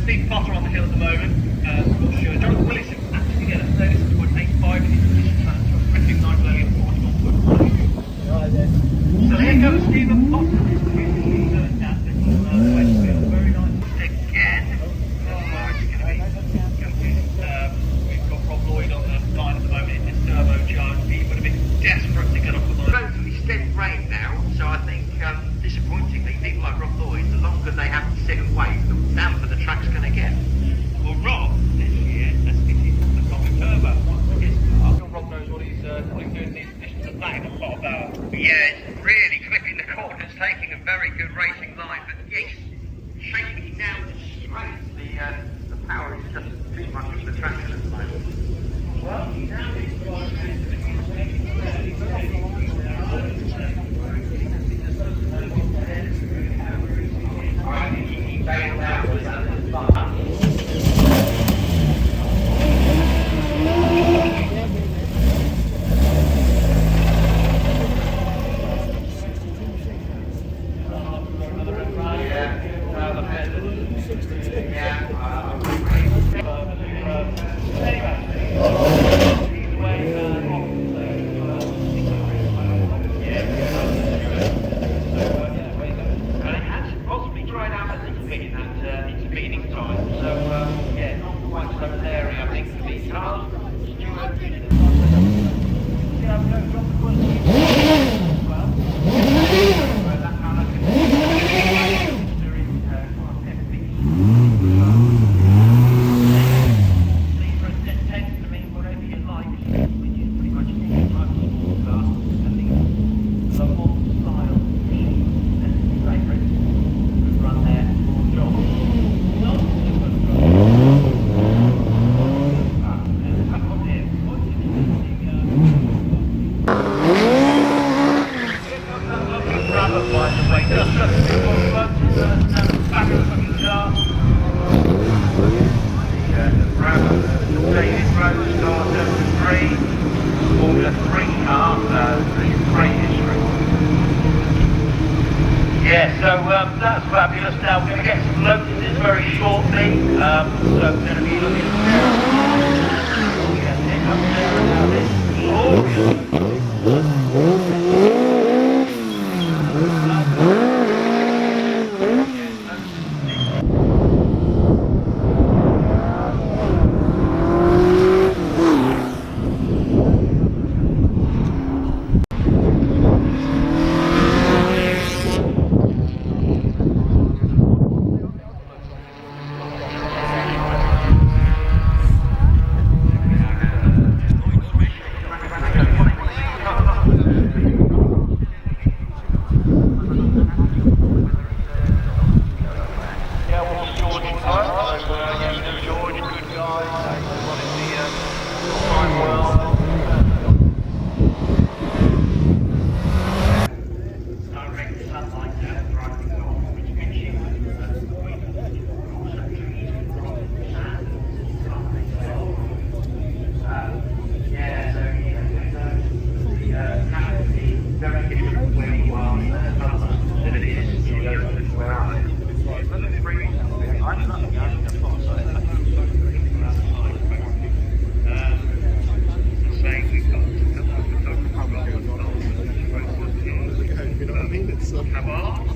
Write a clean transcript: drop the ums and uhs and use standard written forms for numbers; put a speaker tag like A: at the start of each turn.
A: Big flutter on the hill at the moment. Sure, Jonathan Willis actually get a 36.85 in his position transfer. Ripping nice early at 41.1. So here goes Stephen Potter. Westfield, very nice. Again. We've got Rob Lloyd on the line at the moment in this turbocharged. He would have been desperate to get off the line.
B: Relatively steady rain now, so I think disappointingly, people like Rob Lloyd, the longer they have to sit and wait, the damper the track's going to get.
A: Well, Rob, this year, has fitted the common turbo on his car. Rob knows what he's doing in these conditions of that in a lot of power.
B: Yeah, it's really clipping the corners, taking a very good racing line, but yes, shaking it down to straight. The power is just too much of the traction at the moment. Well, now
A: that's fabulous. Now we're going to get some lotuses very shortly. So we're going to be looking
B: Have